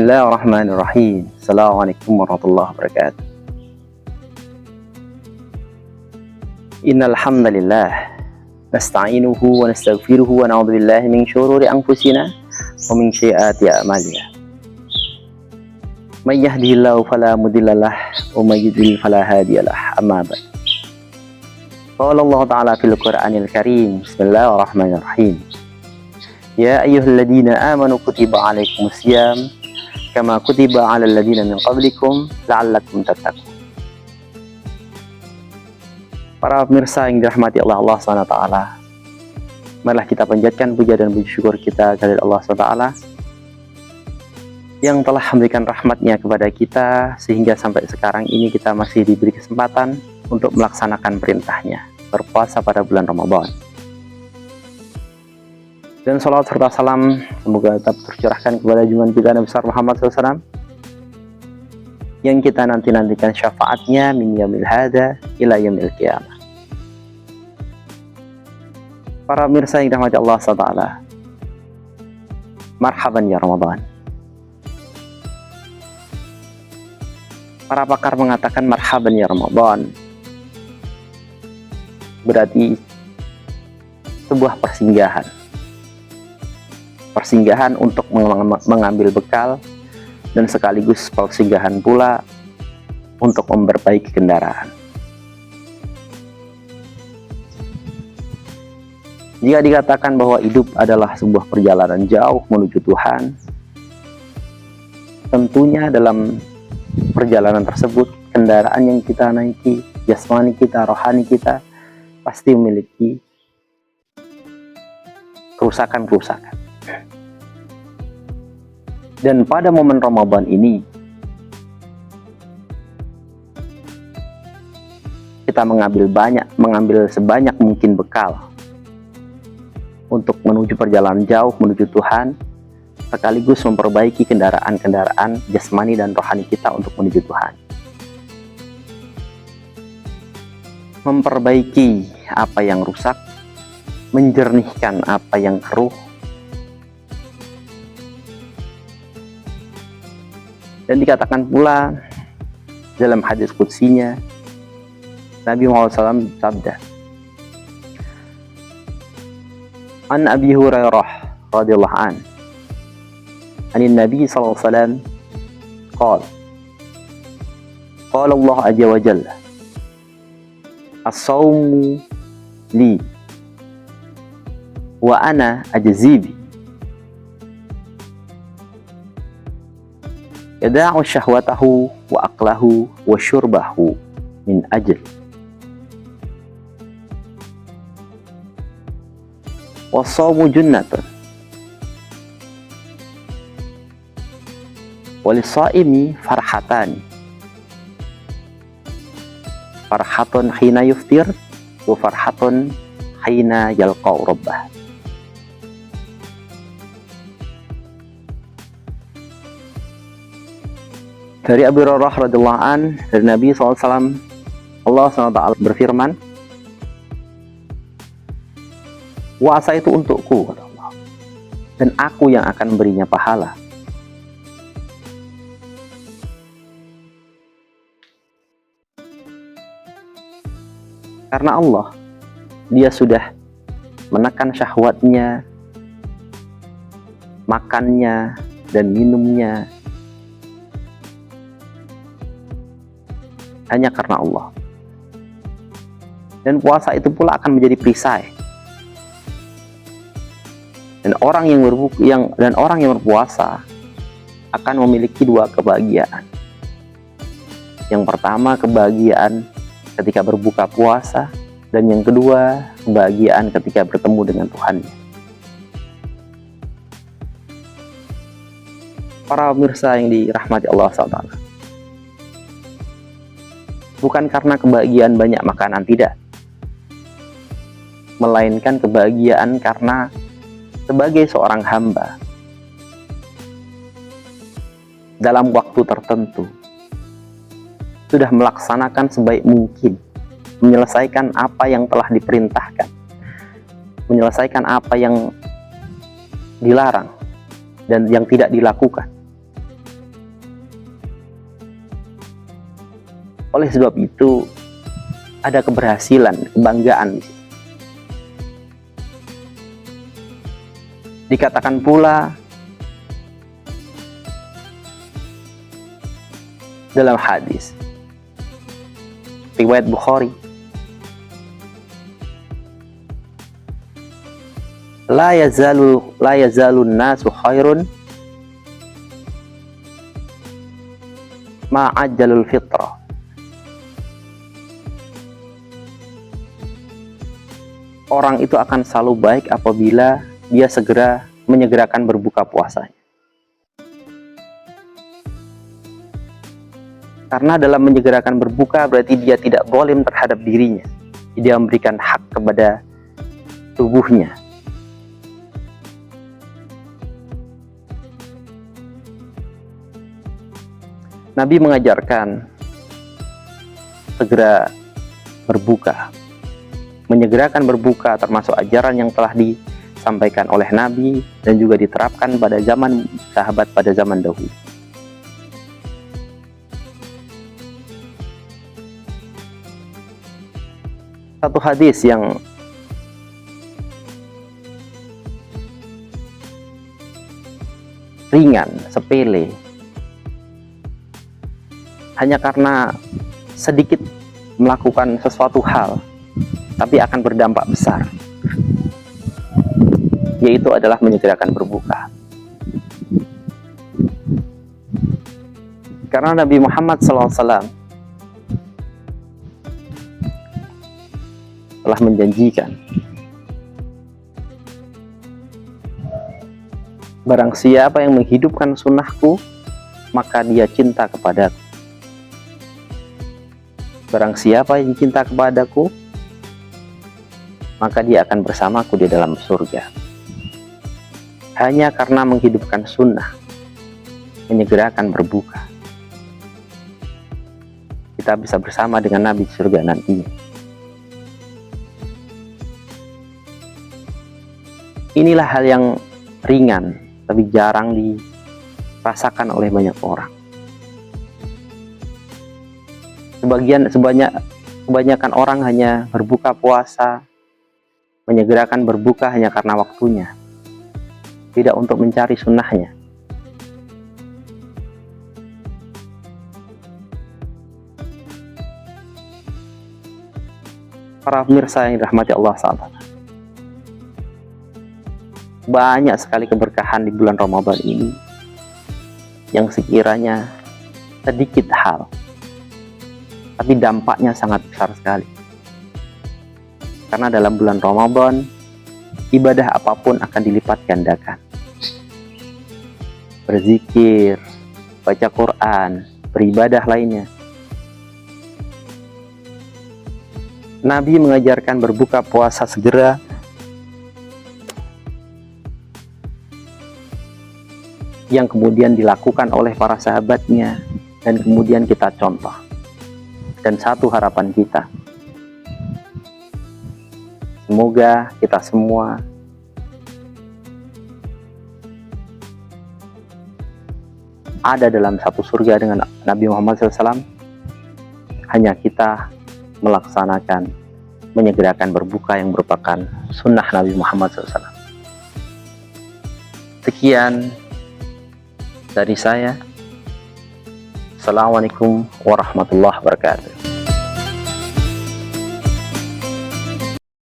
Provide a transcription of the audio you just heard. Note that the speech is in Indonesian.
Bismillahirrahmanirrahim. Assalamualaikum warahmatullahi wabarakatuh. Innal hamdalillah nasta'inuhu wa nastaghfiruhu wa na'udzu billahi min syururi anfusina wa min sayyiati a'malina. May yahdihillahu fala mudhillalah wa may yudlil fala hadiyalah. Amma ba'd. Qala Allah Ta'ala fil Qur'anil Karim. Bismillahirrahmanirrahim. Ya ayyuhalladzina amanu kutiba 'alaikumusiyam kama kutiba 'alal ladzina min qablikum la'allakum tattaqun. Para pemirsa yang dirahmati Allah SWT, marilah kita panjatkan puja dan puji syukur kita kepada Allah SWT yang telah memberikan rahmatnya kepada kita sehingga sampai sekarang ini kita masih diberi kesempatan untuk melaksanakan perintahnya, berpuasa pada bulan Ramadan. Dan salawat serta salam semoga tetap tercurahkan kepada junjungan kita Nabi besar Muhammad SAW yang kita nantikan syafaatnya min yaumil hadza ila yaumil qiyamah. Para pemirsa yang dirahmati Allah SWT, marhaban ya Ramadan. Para pakar mengatakan marhaban ya Ramadan berarti sebuah persinggahan untuk mengambil bekal dan sekaligus persinggahan pula untuk memperbaiki kendaraan. Jika dikatakan bahwa hidup adalah sebuah perjalanan jauh menuju Tuhan, tentunya dalam perjalanan tersebut kendaraan yang kita naiki, jasmani kita, rohani kita pasti memiliki kerusakan-kerusakan. Dan pada momen Ramadan ini kita mengambil sebanyak mungkin bekal untuk menuju perjalanan jauh menuju Tuhan, sekaligus memperbaiki kendaraan-kendaraan jasmani dan rohani kita untuk menuju Tuhan. Memperbaiki apa yang rusak, menjernihkan apa yang keruh, dan dikatakan pula dalam hadis qudsinya Nabi Muhammad SAW sabda, An Abi Hurairah radhiyallahu an anin Nabi sallallahu alaihi wasallam qala Allah azza wa jalla as-sawmu li wa ana ajzibi yada'u syahwatahu wa aqlahu wa syurbahu min ajl wa shawmu junnatun wa lis-shaimi farhatani farhatun hina yuftir wa farhatun hina yalqa rabbah. Dari Abu Hurairah radhiyallahu an dari Nabi SAW, Allah SWT berfirman, puasa itu untukku, kata Allah, dan aku yang akan memberinya pahala. Karena Allah, Dia sudah menekan syahwatnya, makannya dan minumnya hanya karena Allah. Dan puasa itu pula akan menjadi perisai. Dan orang yang berpuasa akan memiliki dua kebahagiaan. Yang pertama, kebahagiaan ketika berbuka puasa, dan yang kedua, kebahagiaan ketika bertemu dengan Tuhannya. Para pemirsa yang dirahmati Allah SWT, bukan karena kebahagiaan banyak makanan, tidak, melainkan kebahagiaan karena sebagai seorang hamba dalam waktu tertentu sudah melaksanakan sebaik mungkin, menyelesaikan apa yang telah diperintahkan, menyelesaikan apa yang dilarang dan yang tidak dilakukan, Oleh sebab itu, ada keberhasilan, kebanggaan. Dikatakan pula dalam hadis riwayat Bukhari, la yazalu nasu khairun ma ajjalul fitrah. Orang itu akan selalu baik apabila dia menyegerakan berbuka puasanya. Karena dalam menyegerakan berbuka berarti dia tidak zalim terhadap dirinya. Dia memberikan hak kepada tubuhnya. Nabi mengajarkan segera berbuka. Menyegerakan berbuka termasuk ajaran yang telah disampaikan oleh Nabi dan juga diterapkan pada zaman sahabat pada zaman dahulu. Satu hadis yang ringan, sepele, hanya karena sedikit melakukan sesuatu hal tapi akan berdampak besar, yaitu adalah menyegerakan berbuka. Karena Nabi Muhammad SAW telah menjanjikan, barang siapa yang menghidupkan sunnahku, maka dia cinta kepadaku. Barang siapa yang cinta kepadaku, maka dia akan bersamaku di dalam surga. Hanya karena menghidupkan sunnah, menyegerakan berbuka, kita bisa bersama dengan Nabi di surga nantinya. Inilah hal yang ringan, tapi jarang dirasakan oleh banyak orang. Kebanyakan orang hanya berbuka puasa, menyegerakan berbuka hanya karena waktunya, tidak untuk mencari sunnahnya. Para pemirsa yang dirahmati Allah SWT, banyak sekali keberkahan di bulan Ramadan ini yang sekiranya sedikit hal, tapi dampaknya sangat besar sekali. Karena dalam bulan Ramadan, ibadah apapun akan dilipat gandakan. Berzikir, baca Quran, beribadah lainnya. Nabi mengajarkan berbuka puasa segera, yang kemudian dilakukan oleh para sahabatnya, dan kemudian kita contoh. Dan satu harapan kita, semoga kita semua ada dalam satu surga dengan Nabi Muhammad SAW, hanya kita melaksanakan, menyegerakan berbuka yang merupakan sunnah Nabi Muhammad SAW. Sekian dari saya. Assalamualaikum warahmatullahi wabarakatuh.